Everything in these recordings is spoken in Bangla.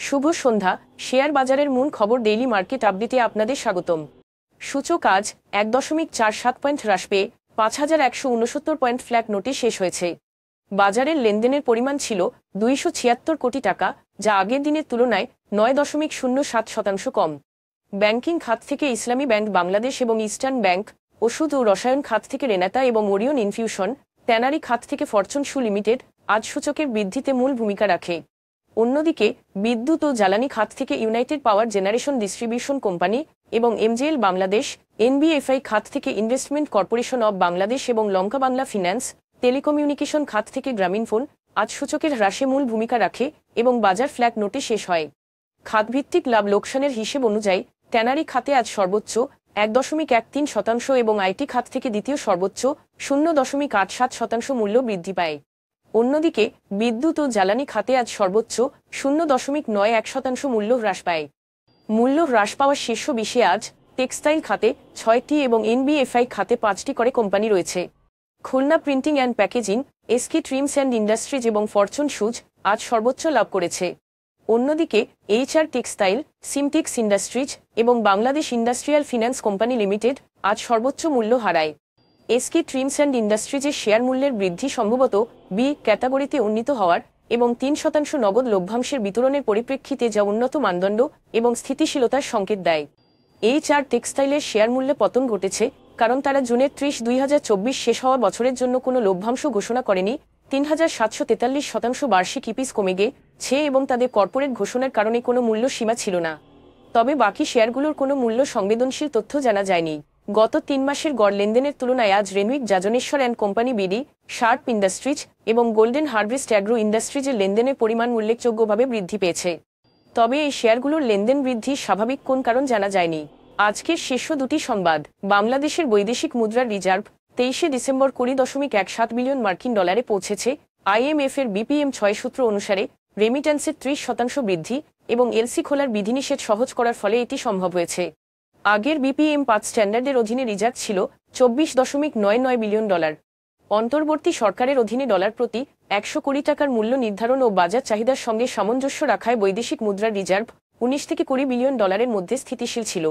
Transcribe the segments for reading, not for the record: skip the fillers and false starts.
শুভ সন্ধ্যা। শেয়ার বাজারের মূল খবর ডেইলি মার্কেট আপডেটে আপনাদের স্বাগতম। সূচক আজ 1.47 পয়েন্ট হ্রাস পেয়ে 5,169 পয়েন্ট ফ্ল্যাট নোটে শেষ হয়েছে। বাজারের লেনদেনের পরিমাণ ছিল 276 কোটি টাকা, যা আগের দিনের তুলনায় 9.07% কম। ব্যাংকিং খাত থেকে ইসলামী ব্যাংক বাংলাদেশ এবং ইস্টার্ন ব্যাংক, ওষুধ ও রসায়ন খাত থেকে রেনাতা এবং ওরিয়ন ইনফিউশন, ট্যানারি খাত থেকে ফরচুন সু লিমিটেড আজ সূচকের বৃদ্ধিতে মূল ভূমিকা রাখে। অন্যদিকে বিদ্যুৎ ও জ্বালানি খাত থেকে ইউনাইটেড পাওয়ার জেনারেশন ডিস্ট্রিবিউশন কোম্পানি এবং এমজেএল বাংলাদেশ, এনবিএফআই খাত থেকে ইনভেস্টমেন্ট কর্পোরেশন অব বাংলাদেশ এবং লঙ্কা বাংলা ফিন্যান্স, টেলিকমিউনিকেশন খাত থেকে গ্রামীণফোন আজ সূচকের হ্রাসে মূল ভূমিকা রাখে এবং বাজার ফ্ল্যাট নোটে শেষ হয়। খাতভিত্তিক লাভ লোকসানের হিসেব অনুযায়ী ট্যানারি খাতে আজ সর্বোচ্চ 1.13% এবং আইটি খাত থেকে দ্বিতীয় সর্বোচ্চ 0.87% মূল্য বৃদ্ধি পায়। অন্যদিকে বিদ্যুৎ ও জ্বালানি খাতে আজ সর্বোচ্চ 0.91% মূল্য হ্রাস পায়। মূল্য হ্রাস পাওয়া শীর্ষ 20-এ আজ টেক্সটাইল খাতে 6টি এবং এনবিএফআই খাতে 5টি করে কোম্পানি রয়েছে। Khulna printing and packaging, SK trims and industries এবং ফরচুন সুজ আজ সর্বোচ্চ লাভ করেছে। অন্যদিকে এইচআর টেক্সটাইল, সিমটেক্স ইন্ডাস্ট্রিজ এবং Bangladesh industrial finance company limited আজ সর্বোচ্চ মূল্য হারায়। এসকে ট্রিমস অ্যান্ড ইন্ডাস্ট্রিজের শেয়ার মূল্যের বৃদ্ধি সম্ভবত বি ক্যাটাগরিতে উন্নীত হওয়ার এবং 3% নগদ লভ্যাংশের বিতরণের পরিপ্রেক্ষিতে, যা উন্নত মানদণ্ড এবং স্থিতিশীলতার সংকেত দেয়। এইচআর টেক্সটাইলের শেয়ার মূল্যে পতন ঘটেছে কারণ তারা জুনের 30, 2024 শেষ হওয়া বছরের জন্য কোনো লভ্যাংশ ঘোষণা করেনি। 3,743% বার্ষিক ইপিস কমে গেছে এবং তাদের কর্পোরেট ঘোষণার কারণে কোনো মূল্য সীমা ছিল না। তবে বাকি শেয়ারগুলোর কোনো মূল্য সংবেদনশীল তথ্য জানা যায়নি। গত 3 মাসের গড় লেনদেনের তুলনায় আজ Renwick Jajneswar and company BD, Sharp Industries এবং গোল্ডেন হারভেস্ট অ্যাগ্রো ইন্ডাস্ট্রিজের লেনদেনের পরিমাণ উল্লেখযোগ্যভাবে বৃদ্ধি পেয়েছে। তবে এই শেয়ারগুলোর লেনদেন বৃদ্ধির স্বাভাবিক কোন কারণ জানা যায়নি। আজকের শীর্ষ দুটি সংবাদ। বাংলাদেশের বৈদেশিক মুদ্রার রিজার্ভ 23 ডিসেম্বর 20.17 বিলিয়ন মার্কিন ডলারে পৌঁছেছে। আইএমএফ এর বিপিএম 6 সূত্র অনুসারে রেমিট্যান্সের 30% বৃদ্ধি এবং এলসি খোলার বিধিনিষেধ সহজ করার ফলে এটি সম্ভব হয়েছে। আগের বিপিএম 5 স্ট্যান্ডার্ডের অধীনে রিজার্ভ ছিল 24.99 বিলিয়ন ডলার। অন্তর্বর্তী সরকারের অধীনে ডলার প্রতি 100 কোটি টাকার মূল্য নির্ধারণ ও বাজার চাহিদার সঙ্গে সামঞ্জস্য রাখায় বৈদেশিক মুদ্রার রিজার্ভ 19 থেকে 20 বিলিয়ন ডলারের মধ্যে স্থিতিশীল ছিল।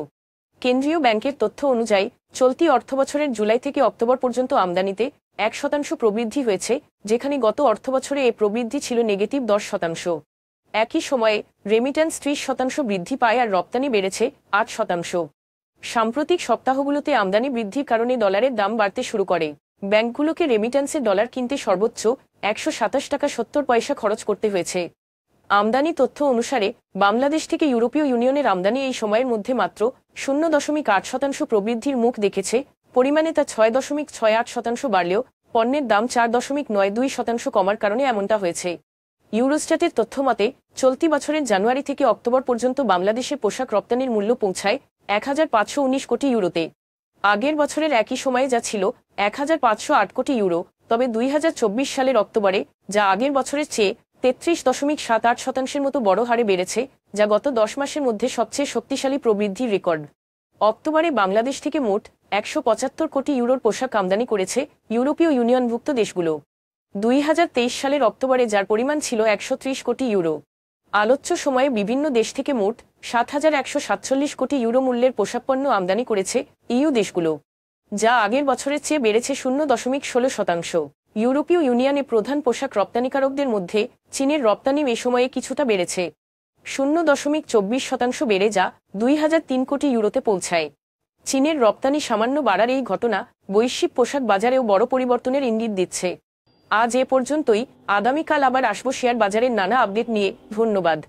কেন্দ্রীয় ব্যাংকের তথ্য অনুযায়ী চলতি অর্থবছরের জুলাই থেকে অক্টোবর পর্যন্ত আমদানিতে 1% প্রবৃদ্ধি হয়েছে, যেখানে গত অর্থবছরে এ প্রবৃদ্ধি ছিল নেগেটিভ 10%। একই সময়ে রেমিট্যান্স 30% বৃদ্ধি পায় আর রপ্তানি বেড়েছে 8%। সাম্প্রতিক সপ্তাহগুলোতে আমদানি বৃদ্ধির কারণে ডলারের দাম বাড়তে শুরু করে। ব্যাংকগুলোকে রেমিট্যান্সের ডলার কিনতে সর্বোচ্চ 127 টাকা 70 পয়সা খরচ করতে হয়েছে। আমদানি তথ্য অনুসারে বাংলাদেশ থেকে ইউরোপীয় ইউনিয়নের আমদানি এই সময়ের মধ্যে মাত্র 0.8% প্রবৃদ্ধির মুখ দেখেছে। পরিমাণে তা 6.68% বাড়লেও পণ্যের দাম 4.92% কমার কারণে এমনটা হয়েছে। ইউরোস্ট্যাটের তথ্যমতে চলতি বছরের জানুয়ারি থেকে অক্টোবর পর্যন্ত বাংলাদেশের পোশাক রপ্তানির মূল্য পৌঁছায় 1,519 কোটি ইউরোতে। আগের বছরের একই সময়ে যা ছিল 1,508 কোটি ইউরো, তবে 2024 সালের অক্টোবরে যা আগের বছরের চেয়ে 33.78% মতো বড় হারে বেড়েছে, যা গত 10 মাসের মধ্যে সবচেয়ে শক্তিশালী প্রবৃদ্ধির রেকর্ড। অক্টোবরে বাংলাদেশ থেকে মোট 175 কোটি ইউরোর পোশাক আমদানি করেছে ইউরোপীয় ইউনিয়নভুক্ত দেশগুলো। 2023 সালের অক্টোবরে যার পরিমাণ ছিল 130 কোটি ইউরো। আলোচ্য সময়ে বিভিন্ন দেশ থেকে মোট 7,147 কোটি ইউরো মূল্যের পোশাকপণ্য আমদানি করেছে ইইউ দেশগুলো, যা আগের বছরের চেয়ে বেড়েছে 0.16%। ইউরোপীয় ইউনিয়নে প্রধান পোশাক রপ্তানিকারকদের মধ্যে চীনের রপ্তানি এ সময়ে কিছুটা বেড়েছে 0.24% বেড়ে যা 2003 কোটি ইউরোতে পৌঁছায়। চীনের রপ্তানি সামান্য বাড়ার এই ঘটনা বৈশ্বিক পোশাক বাজারেও বড় পরিবর্তনের ইঙ্গিত দিচ্ছে। আজ এ পর্যন্তই। আগামীকাল আবার আসবো শেয়ার বাজারের নানা আপডেট নিয়ে। ধন্যবাদ।